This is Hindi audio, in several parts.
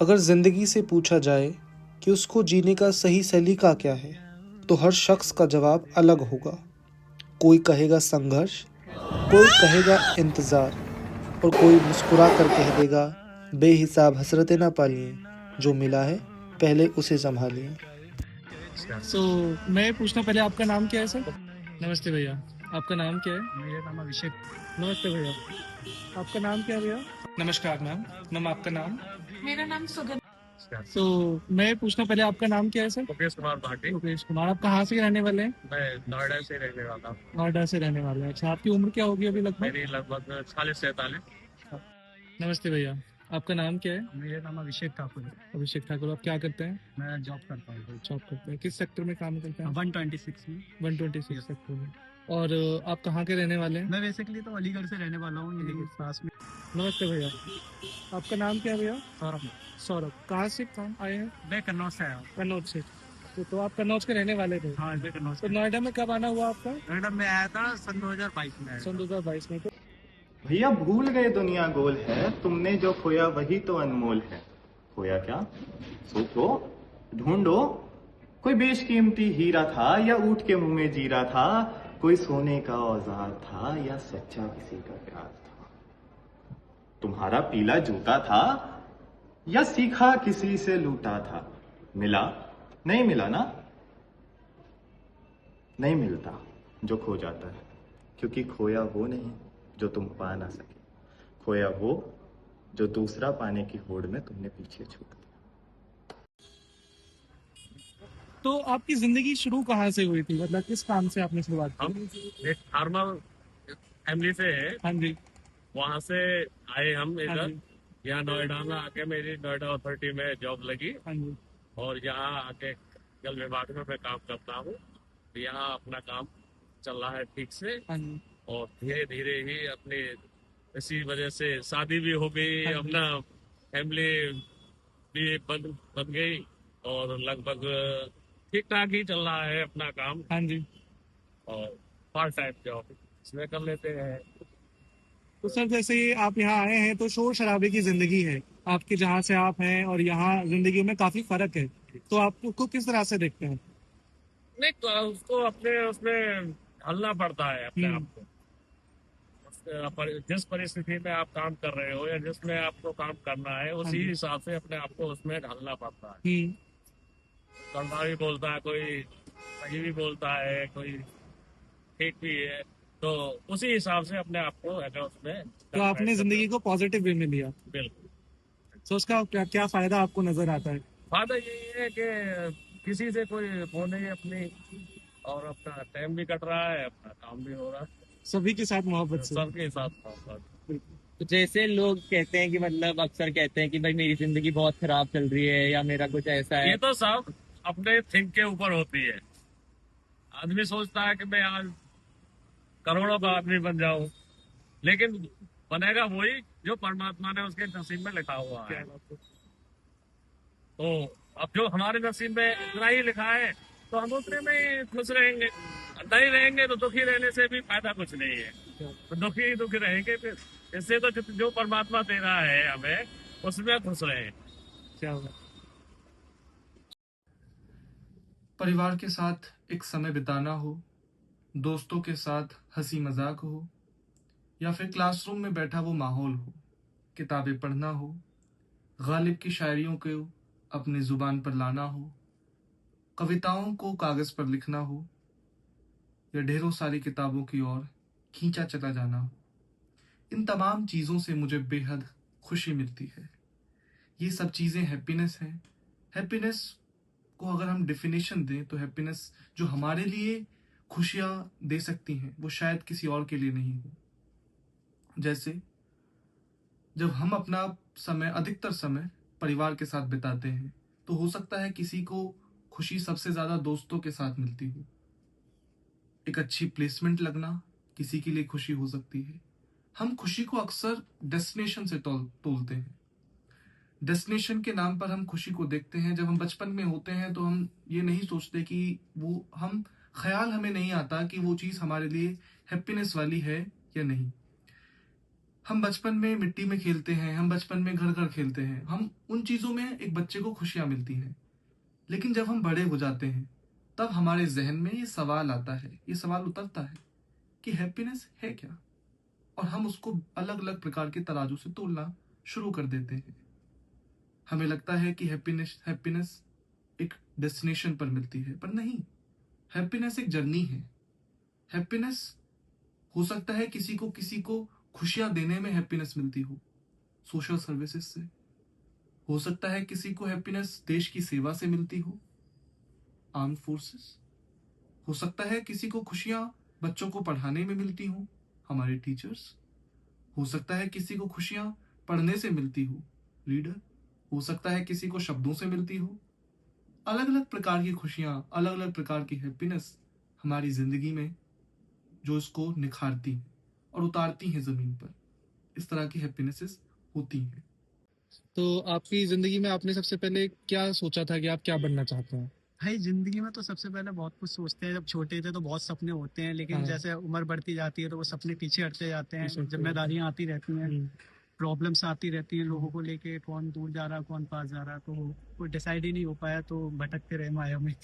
अगर जिंदगी से पूछा जाए कि उसको जीने का सही सलीका क्या है, तो हर शख्स का जवाब अलग होगा। कोई कहेगा संघर्ष, कोई कहेगा इंतज़ार, और कोई मुस्कुरा कर कह देगा बेहिसाब हसरतें ना पालिए, जो मिला है पहले उसे संभालिए। मैं पूछना पहले, आपका नाम क्या है सर? नमस्ते भैया, आपका नाम क्या है? मेरा नाम अभिषेक। नमस्ते भैया, आपका नाम क्या है भैया? नमस्कार मैम। मैम आपका नाम? मेरा नाम सुगंध। मैं पूछना पहले, आपका नाम क्या है सर? मुकेश कुमार भाटी। मुकेश कुमार, आप कहाँ से रहने वाले हैं? मैं नोएडा से रहने वाला हूँ। नोएडा से रहने वाले हैं। अच्छा, आपकी उम्र क्या होगी अभी लगभग? मेरी लगभग 40 से 43। नमस्ते भैया, आपका नाम क्या है? मेरा नाम अभिषेक ठाकुर है। अभिषेक ठाकुर, आप क्या करते हैं? मैं जॉब करता हूँ जॉब करते हैं, किस सेक्टर में काम करते हैं? 126 में। 126 सेक्टर में। और आप कहाँ के रहने वाले हैं? मैं बेसिकली तो अलीगढ़ से रहने वाला हूँ, यही पास में। नमस्ते भैया, आपका नाम क्या है भैया? सौरभ। सौरभ, कहाँ से काम आए हैं? मैं कन्नौज से आया हूँ। कन्नौज से। तो आप कन्नौज के रहने वाले थे? हाँ, मैं कन्नौज। तो नोएडा में कब आना हुआ आपका? नोएडा में आया था सन 2022 में। सन 2022 में। तो भैया भूल गए दुनिया गोल है, तुमने जो खोया वही तो अनमोल है। खोया क्या? सोचो, ढूंढो। कोई बेशकीमती हीरा था या ऊंट के मुंह में जीरा था, कोई सोने का औजार था या सच्चा किसी का प्यार था। तुम्हारा पीला जूता था या सीखा किसी से लूटा था। मिला? नहीं मिला ना? नहीं मिलता जो खो जाता है, क्योंकि खोया वो नहीं जो तुम पा ना सके, खोया वो जो दूसरा पाने की होड़ में तुमने पीछे छोड़ दिया। तो आपकी जिंदगी शुरू कहाँ से हुई थी, मतलब किस काम से आपने शुरुआत की? हम एक फार्मर फैमिली से है, हाँ जी। वहाँ से आए हम हाँ इधर। जी। यहाँ नोएडा में आके मेरी नोएडा अथॉरिटी में जॉब लगी हाँ जी। और यहाँ आके जल विभाग में मैं काम करता हूँ। यहाँ अपना काम चल रहा है ठीक से हाँ जी। और धीरे धीरे ही अपने इसी वजह से शादी भी हो गई, हाँ जी। अपना फैमिली भी बन बन गई और लगभग ठीक ठाक ही चल रहा है अपना काम। हाँ जी। और पार्ट टाइम जॉब इसमें कर लेते हैं। तो सर, जैसे आप यहाँ आए हैं तो शोर शराबे की जिंदगी है आपकी, जहाँ से आप हैं और यहाँ जिंदगी में काफी फर्क है। तो आपको किस तरह से देखते हैं? नहीं तो उसको अपने उसमें ढलना पड़ता है अपने आप को। जिस परिस्थिति में आप काम कर रहे हो या जिसमें आपको काम करना है उसी हिसाब से अपने आप को उसमें ढलना पड़ता है। कड़वा भी बोलता है कोई, सही भी बोलता है कोई, ठीक भी है, तो उसी हिसाब से अपने आप को अगर उसमें तो आपने जिंदगी को पॉजिटिव वे में लिया। बिल्कुल। तो उसका क्या क्या फायदा आपको नजर आता है? फायदा यही है कि किसी से कोई वो नहीं अपनी, और अपना टाइम भी कट रहा है, अपना काम भी हो रहा है, सभी के साथ मोहब्बत से। सबके साथ मोहब्बत। तो जैसे लोग कहते हैं कि मतलब अक्सर कहते हैं कि भाई मेरी जिंदगी बहुत खराब चल रही है या मेरा कुछ ऐसा है। ये तो सब अपने थिंक के ऊपर होती है। आदमी सोचता है कि मैं आज करोड़ों का आदमी बन जाऊं, लेकिन बनेगा वही जो परमात्मा ने उसके नसीब में लिखा हुआ है। तो अब जो हमारे नसीब में इतना ही लिखा है तो हम उतने में ही खुश रहेंगे। नहीं रहेंगे तो दुखी रहने से भी फायदा कुछ नहीं है, तो दुखी ही दुखी रहेंगे फिर। इससे तो जो परमात्मा दे रहा है हमें उसमें खुश रहे। क्या होगा? परिवार के साथ एक समय बिताना हो, दोस्तों के साथ हंसी मजाक हो, या फिर क्लासरूम में बैठा वो माहौल हो, किताबें पढ़ना हो, गालिब की शायरियों को अपनी जुबान पर लाना हो, कविताओं को कागज पर लिखना हो, या ढेरों सारी किताबों की ओर खींचा चला जाना हो, इन तमाम चीज़ों से मुझे बेहद खुशी मिलती है। ये सब चीज़ें हैप्पीनेस हैं। हैप्पीनेस को अगर हम डिफिनेशन दें तो हैप्पीनेस जो हमारे लिए खुशियाँ दे सकती हैं वो शायद किसी और के लिए नहीं हो। जैसे जब हम अपना समय, अधिकतर समय परिवार के साथ बिताते हैं, तो हो सकता है किसी को खुशी सबसे ज़्यादा दोस्तों के साथ मिलती हो। एक अच्छी प्लेसमेंट लगना किसी के लिए खुशी हो सकती है। हम खुशी को अक्सर डेस्टिनेशन से तोलते हैं। डेस्टिनेशन के नाम पर हम खुशी को देखते हैं। जब हम बचपन में होते हैं तो हम ये नहीं सोचते कि वो हम ख्याल हमें नहीं आता कि वो चीज़ हमारे लिए हैप्पीनेस वाली है या नहीं। हम बचपन में मिट्टी में खेलते हैं, हम बचपन में घर घर खेलते हैं, हम उन चीजों में एक बच्चे को खुशियां मिलती हैं। लेकिन जब हम बड़े हो जाते हैं तब हमारे जहन में ये सवाल आता है, ये सवाल उतरता है कि हैप्पीनेस है क्या, और हम उसको अलग अलग प्रकार के तराजू से तोलना शुरू कर देते हैं। हमें लगता है कि हैप्पीनेस एक डेस्टिनेशन पर मिलती है, पर नहीं, हैप्पीनेस एक जर्नी है। हैप्पीनेस हो सकता है किसी को खुशियां देने में हैप्पीनेस मिलती हो, सोशल सर्विसेज से। हो सकता है किसी को हैप्पीनेस देश की सेवा से मिलती हो, आर्म फोर्सेस। हो सकता है किसी को खुशियां बच्चों को पढ़ाने में मिलती हो, हमारे टीचर्स। हो सकता है किसी को खुशियां पढ़ने से मिलती हो, लीडर। हो सकता है किसी को शब्दों से मिलती हो। अलग अलग प्रकार की खुशियां, अलग अलग प्रकार की हैप्पीनेस हमारी जिंदगी में जो इसको निखारती हैं और उतारती हैं जमीन पर। इस तरह की हैप्पीनेसेस होती हैं। तो आपकी जिंदगी में आपने सबसे पहले क्या सोचा था कि आप क्या बनना चाहते हैं? भाई जिंदगी में तो सबसे पहले बहुत कुछ सोचते हैं। जब छोटे थे तो बहुत सपने होते हैं, लेकिन हाँ। जैसे उम्र बढ़ती जाती है तो वो सपने पीछे हटते जाते हैं। पीछे हटते जिम्मेदारियां आती रहती हैं, हम्म, प्रॉब्लम्स आती रहती हैं लोगों को लेके, कौन दूर जा रहा कौन पास जा रहा, तो कोई डिसाइड ही नहीं हो पाया, तो भटकते रहे माया में।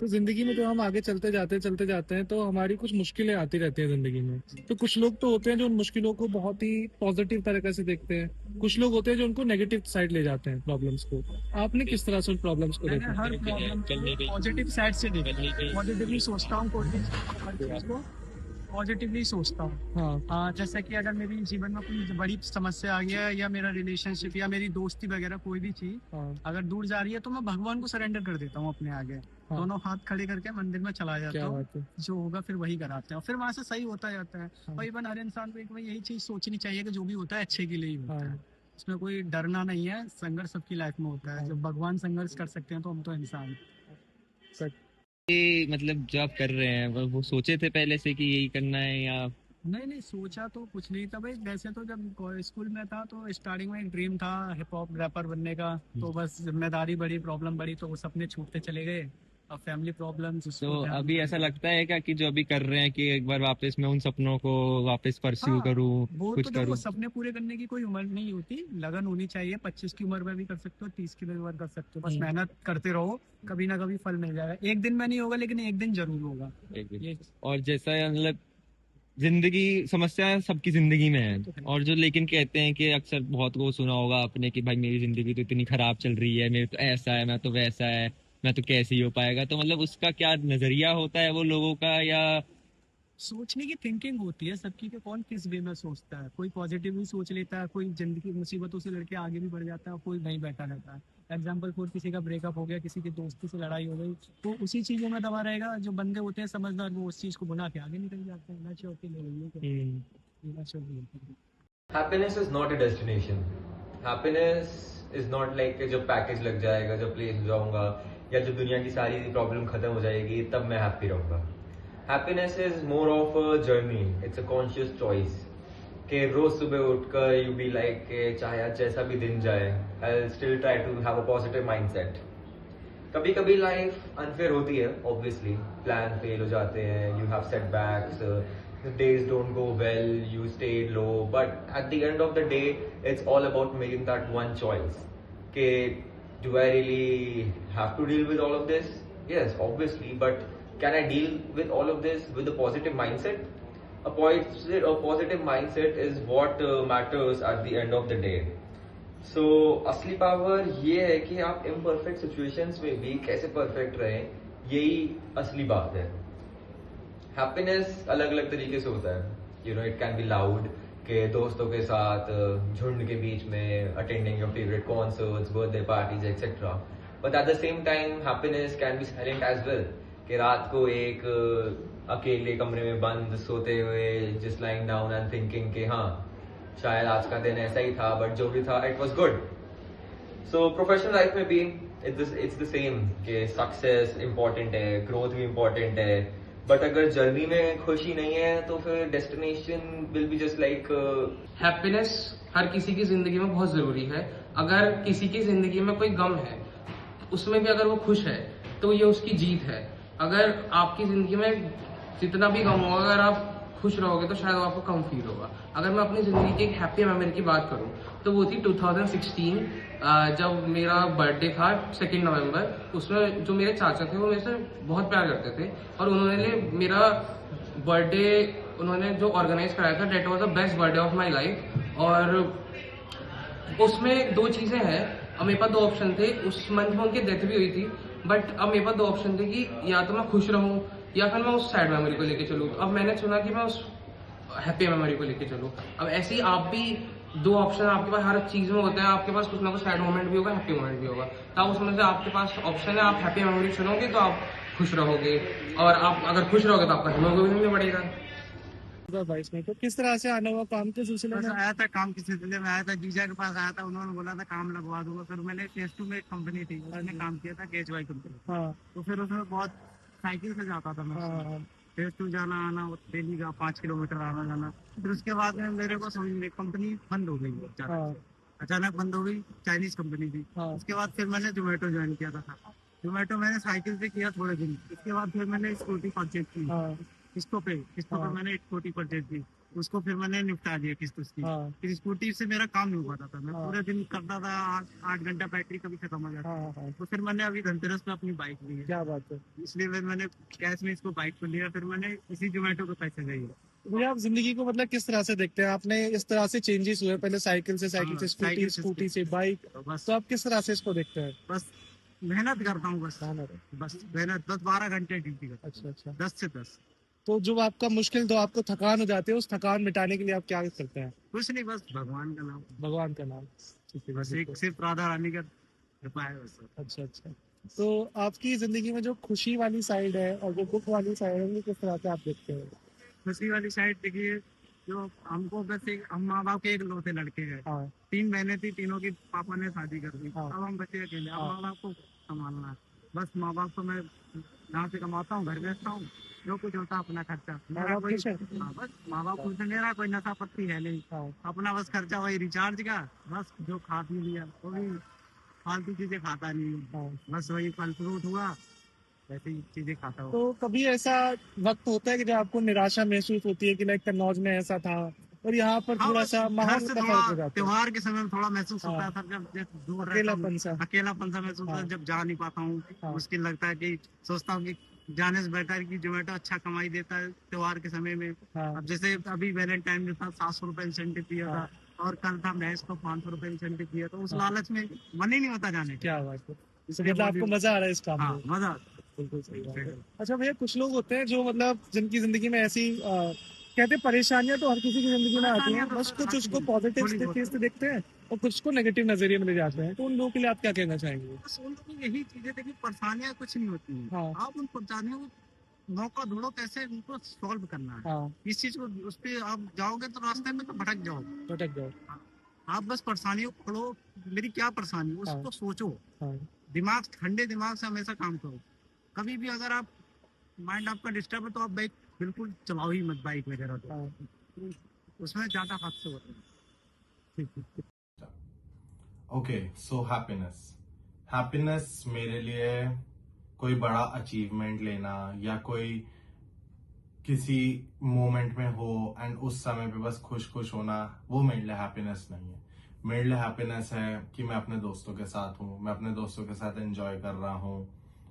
तो जिंदगी में जब हम आगे चलते जाते हैं तो हमारी कुछ मुश्किलें आती रहती हैं जिंदगी में। तो कुछ लोग तो होते हैं जो उन मुश्किलों को बहुत ही पॉजिटिव तरीके से देखते हैं, कुछ लोग होते हैं जो उनको नेगेटिव साइड ले जाते हैं प्रॉब्लम्स को। आपने किस तरह से उन प्रॉब्लम्स को मैंने देखा? हर प्रॉब्लम को पॉजिटिव साइड से देखा, पॉजिटिवली सोचता हूँ, कोई भी हर चीज को पॉजिटिवली सोचता हूँ। हाँ, जैसे कि अगर मेरी जीवन में कोई बड़ी समस्या आ गया है, या मेरा रिलेशनशिप या मेरी दोस्ती वगैरह कोई भी चीज हाँ, अगर दूर जा रही है, तो मैं भगवान को सरेंडर कर देता हूँ अपने आगे। हाँ। दोनों हाथ खड़े करके मंदिर में चला जाता क्या हूँ, बात है। जो होगा फिर वही कराते हैं, और फिर वहां से सही होता जाता है। हाँ। और इवन हर इंसान को एक बार यही चीज सोचनी चाहिए कि जो भी होता है अच्छे के लिए ही होता है। हाँ, इसमें कोई डरना नहीं है, संघर्ष सबकी लाइफ में होता है। हाँ। जब भगवान संघर्ष कर सकते हैं तो हम तो इंसान हैं। ये मतलब जो आप कर रहे हैं वो सोचे थे पहले से कि यही करना है, या नहीं, सोचा तो कुछ नहीं था भाई। वैसे तो जब स्कूल में था तो स्टार्टिंग में एक ड्रीम था हिप हॉप रैपर बनने का, तो बस जिम्मेदारी बढ़ी, प्रॉब्लम बढ़ी, तो वो सपने छूटते चले गए। अब फैमिली प्रॉब्लम्स। तो अभी ऐसा लगता है क्या कि जो अभी कर रहे हैं कि एक बार वापस मैं उन सपनों को वापस परस्यू करूं, वो कुछ तो देखो, करूं? सपने पूरे करने की कोई उम्र नहीं होती, लगन होनी चाहिए। 25 की उम्र में भी कर सकते हो, 30 की उम्र कर सकते हो, बस मेहनत करते रहो, कभी ना कभी फल मिल जाएगा। एक दिन में नहीं होगा, लेकिन एक दिन जरूर होगा। एक दिन। ये और जैसा मतलब जिंदगी, समस्या सबकी जिंदगी में है, और जो लेकिन कहते हैं कि अक्सर बहुत को सुना होगा आपने कि भाई मेरी जिंदगी तो इतनी खराब चल रही है, मेरे तो ऐसा है, मैं तो वैसा है, मैं तो कैसे ही हो पाएगा। तो मतलब उसका क्या नजरिया होता है वो लोगों का, या सोचने की थिंकिंग होती है सबकी कि कौन किस वे में सोचता है। कोई पॉजिटिव भी सोच लेता है, कोई जिंदगी की मुसीबतों से लड़के आगे भी बढ़ जाता है, कोई नहीं बैठा रहता है। एग्जाम्पल फॉर किसी का ब्रेकअप हो गया, किसी की दोस्ती से लड़ाई हो गई, तो उसी चीजों में दबा रहेगा। जो बंदे होते हैं समझदार, वो उस चीज को भुला के आगे निकल जाते हैं। Happiness is not a destination. Happiness is not like कि जब पैकेज लग जाएगा, जब प्लेस जाऊंगा, या जब दुनिया की सारी प्रॉब्लम खत्म हो जाएगी तब मैं हैप्पी रहूंगा। Happiness is more of a journey. It's a conscious choice. कि रोज सुबह उठकर you be like कि चाहे आज जैसा भी दिन जाए, I'll still try to have a positive mindset. कभी कभी लाइफ अनफेयर होती है, ऑब्वियसली प्लान फेल हो जाते हैं, you have setbacks, the days don't go well, you stayed low, but at the end of the day it's all about making that one choice. कि do I really have to deal with all of this? Yes, obviously, but can I deal with all of this with a positive mindset? A positive mindset is what matters at the end of the day. So असली पावर ये है कि आप imperfect situations में भी कैसे perfect रहें, यही असली बात है। हैप्पीनेस अलग अलग तरीके से होता है, you know, it can be loud के दोस्तों के साथ झुंड के बीच में attending your favourite concerts, birthday parties etcetera, but at the same time happiness can be silent as well, कि रात को एक अकेले कमरे में बंद सोते हुए just lying down and thinking कि हाँ शायद आज का दिन ऐसा ही था, बट जो भी था it was good. So professional life में भी इट्स द सेम कि सक्सेस इंपॉर्टेंट है, ग्रोथ भी इंपॉर्टेंट है, बट अगर जर्नी में खुशी नहीं है तो फिर destination will be just like. Happiness हर किसी की जिंदगी में बहुत जरूरी है। अगर किसी की जिंदगी में कोई गम है, उसमें भी अगर वो खुश है तो ये उसकी जीत है। अगर आपकी जिंदगी में जितना भी गम हो, अगर आप खुश रहोगे तो शायद वो आपको कम फील होगा। अगर मैं अपनी ज़िंदगी की एक हैप्पी मेमोरी की बात करूँ तो वो थी 2016, जब मेरा बर्थडे था 2 नवंबर। उसमें जो मेरे चाचा थे वो मेरे से बहुत प्यार करते थे और उन्होंने मेरा बर्थडे उन्होंने जो ऑर्गेनाइज कराया था, that was the best birthday of my life. और उसमें 2 चीज़ें हैं। अब मेरे पास 2 ऑप्शन थे। उस मंथ में उनकी डेथ भी हुई थी, बट अब मेरे पास 2 ऑप्शन थे कि या तो मैं खुश रहूं या फिर मैं उस सैड मेमोरी को लेके चलूँ। अब मैंने चुना कि मैं उस हैप्पी मेमोरी को लेके चलूँ। अब ऐसे ही आप भी 2 ऑप्शन आपके पास हर चीज़ में होते हैं। आपके पास कुछ ना कुछ सैड मोमेंट भी होगा, हैप्पी मोमेंट भी होगा। तो आप उसमें से आपके पास ऑप्शन है, आप हैप्पी मेमोरी चुनोगे तो आप खुश रहोगे, और आप अगर खुश रहोगे तो आपका हीमोग्लोबिन भी बढ़ेगा। 2022 में तो किस तरह से आना हुआ काम के सिलसिले बस में? आया था, काम के सिलसिले में आया था, जीजा के पास आया था, उन्होंने बोला था काम लगवा दूंगा। फिर मैंने फेस 2 में एक कंपनी थी, उसमें काम किया था, KHY कंपनी। हाँ तो फिर उसमें बहुत साइकिल से जाता था मैं। हाँ फेस 2 जाना आना डेली का 5 किलोमीटर आना जाना। फिर उसके बाद में मेरे को समझ में कंपनी बंद हो गई, हाँ अचानक बंद हो गई। चाइनीज कंपनी थी। हाँ उसके बाद फिर मैंने जोमेटो ज्वाइन किया था। जोमेटो मैंने साइकिल से किया थोड़े दिन। उसके बाद फिर मैंने स्कूटी परचेज की, हाँ किस्तों पे हाँ। मैंने स्कूटी परचेज की। उसको फिर मैंने निपटा दिया किस्त उसकी। हाँ। फिर स्कूटी से मेरा काम नहीं हो पाता था। मैं हाँ। पूरे दिन करता था, 8 घंटा बैटरी कभी खत्म हो जाता हाँ था। हाँ। तो फिर मैंने अभी धनतेरस पे अपनी बाइक ली है, क्या बात है। इसलिए फिर मैंने कैश में इसको बाइक को लिया। फिर मैंने इसी जोमेटो के पैसे दिए। भैया आप जिंदगी को मतलब किस तरह से देखते हैं? आपने इस तरह से चेंजेस हुए, पहले साइकिल से हाँ, स्कूटी, साइकिल से स्कूटी से बाइक, तो बस तो आप किस तरह से इसको देखते हैं? बस मेहनत करता हूँ, बस हाँ, बस मेहनत। 10-12 घंटे ड्यूटी करता अच्छा अच्छा। हूँ, 10 से 10। तो जो आपका मुश्किल, तो आपको थकान हो जाती है, उस थकान मिटाने के लिए आप क्या करते हैं? कुछ नहीं, बस भगवान का नाम, भगवान का नाम। ठीक है, बस ठीक है। एक सिर्फ राधा रानी का कृपा है बस। अच्छा अच्छा। तो आपकी जिंदगी में जो खुशी वाली साइड है और जो दुख वाली साइड है, वो किस तरह से आप देखते हैं? खुशी वाली साइड देखिए, जो हमको वैसे हम माँ बाप के एक लौते लड़के हैं। हाँ 3 बहनें थी, तीनों की पापा ने शादी कर दी। हाँ। अब हम बच्चे अकेले, अब हाँ। माँ बाप को संभालना है। बस माँ बाप को मैं जहाँ से कमाता हूँ घर बेचता हूँ, जो कुछ होता है अपना खर्चा। मेरा बाप कोई खुश है? हाँ, बस माँ बाप खुश है, मेरा कोई नशा पत्ती है नहीं। हाँ। अपना बस खर्चा वही रिचार्ज का, बस जो खा पी लिया, वो भी फालतू चीजें खाता नहीं हूँ। हाँ। बस वही फल फ्रूट हुआ, ऐसी चीजें खाता हूँ। तो कभी ऐसा वक्त होता है कि जब आपको निराशा महसूस होती है कि लाइक कन्नौज में ऐसा था और यहाँ पर हाँ, थोड़ा बस सा घर माहौल से का फर्क हो थोड़ा जाता है? त्योहार के समय में थोड़ा महसूस होता हाँ। है सर, जब दूर रहता अकेलापन हूँ, सा। अकेलापन सा महसूस होता है, हाँ। जब जा नहीं पाता हूँ। हाँ। मुश्किल लगता है कि सोचता हूँ कि जाने से बेटर कि जोमेटो अच्छा कमाई देता है त्योहार के समय में। हाँ। अब जैसे अभी वैलेंटाइन में था, 700 रुपए इंसेंटिव दिया था, और कल था मैच को 500 रुपए इंसेंटिव दिया, तो उस हाँ। लालच में मन ही नहीं होता जाने का। क्या बात है। तो इसलिए मतलब आपको मजा आ रहा है इस काम हाँ, में? मजा आता है। बिल्कुल सही बात है। अच्छा भैया, कुछ लोग होते हैं जो मतलब जिनकी जिंदगी में ऐसी कहते हैं परेशानियां तो हर किसी की जिंदगी में आती हैं, परेशानियां तो बस कुछ आती उसको हैं, पॉजिटिव थोड़ी बहुत। चीज से देखते हैं और कुछ को नेगेटिव नजरिए में ले जाते हैं, तो उन लोगों के लिए आप क्या कहना चाहेंगे? बस उन लोगों की यही चीजें थे कि परेशानियां कुछ नहीं होती हैं। हाँ। आप उन परेशानियों को मौका ढूंढो कैसे उनको सॉल्व करना है। हाँ इस चीज को उस पे आप जाओगे तो रास्ते में तो भटक जाओगे। भटक जाओ। आप बस परेशानियों को पढ़ो, मेरी क्या परेशानी है, उसको हाँ। सोचो। हाँ दिमाग, ठंडे दिमाग से हमेशा काम करो। कभी भी अगर आप माइंड आपका डिस्टर्ब है तो आप बाइक बिल्कुल चलाओ ही मत, बाइक वगैरह तो हाँ। उसमें ज्यादा हादसे होते हैं। ठीक है। ओके, सो हैप्पीनेस मेरे लिए कोई बड़ा अचीवमेंट लेना या कोई किसी मोमेंट में हो एंड उस समय पे बस खुश होना, वो मेरे लिए हैप्पीनेस नहीं है। मेरे लिए हैप्पीनेस है कि मैं अपने दोस्तों के साथ हूँ, मैं अपने दोस्तों के साथ एंजॉय कर रहा हूँ,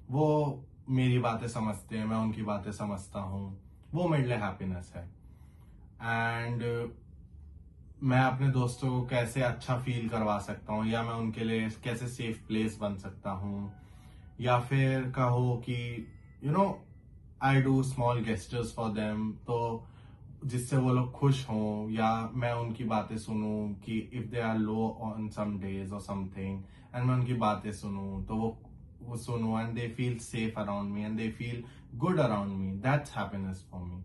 वो मेरी बातें समझते हैं, मैं उनकी बातें समझता हूँ, वो मेरे लिए हैप्पीनेस है। एंड मैं अपने दोस्तों को कैसे अच्छा फील करवा सकता हूँ, या मैं उनके लिए कैसे सेफ प्लेस बन सकता हूँ, या फिर कहो कि I do small gestures for them, तो जिससे वो लोग खुश हों, या मैं उनकी बातें सुनूं कि if they are low on some days और समथिंग, एंड मैं उनकी बातें सुनूं, तो वो सुनूं and they feel safe around me and they feel good around me, that's happiness for me.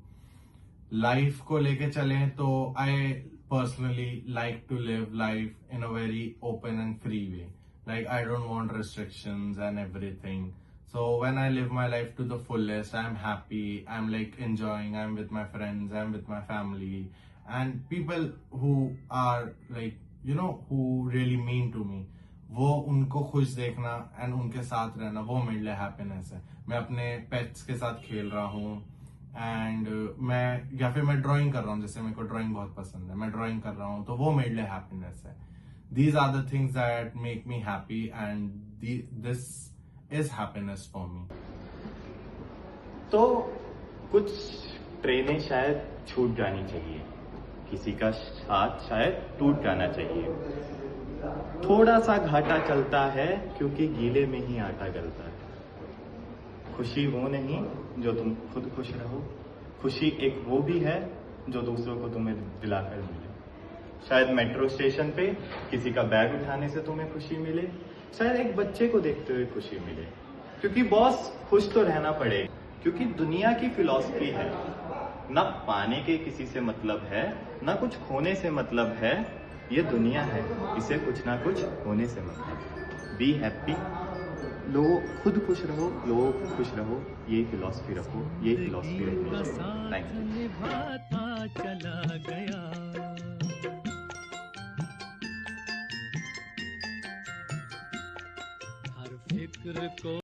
Life को लेके चलें तो आई personally like to live life in a very open and free way. Like I don't want restrictions and everything. So when I live my life to the fullest, I'm happy, I'm like enjoying, I'm with my friends, I'm with my family, and people who are like, who really mean to me, वो उनको खुश देखना एंड उनके साथ रहना, वो मेरे लिए हैप्पीनेस है। मैं अपने पेट्स के साथ खेल रहा हूँ एंड मैं या फिर मैं ड्राइंग कर रहा हूँ, जैसे मेरे को ड्राइंग बहुत पसंद है, मैं ड्राइंग कर रहा हूँ तो वो मेरे लिए हैप्पीनेस है. These are the things that make me happy and this is happiness for me. तो कुछ ट्रेनें शायद छूट जानी चाहिए, किसी का साथ शायद टूट जाना चाहिए. थोड़ा सा घाटा चलता है क्योंकि गीले में ही आटा गलता है. खुशी वो नहीं जो तुम खुद खुश रहो, खुशी एक वो भी है जो दूसरों को तुम्हें दिलाकर मिले. शायद मेट्रो स्टेशन पे किसी का बैग उठाने से तुम्हें खुशी मिले, शायद एक बच्चे को देखते हुए खुशी मिले. क्योंकि बॉस खुश तो रहना पड़ेगा, क्योंकि दुनिया की फिलॉसफी है ना पाने के किसी से मतलब है, ना कुछ खोने से मतलब है. ये दुनिया है, इसे कुछ ना कुछ होने से मतलब है. बी हैप्पी, लोग खुद खुश रहो, लोग खुश रहो, ये फिलॉसफी रखो, ये फिलॉसफी रखनी चाहिए. Thank you.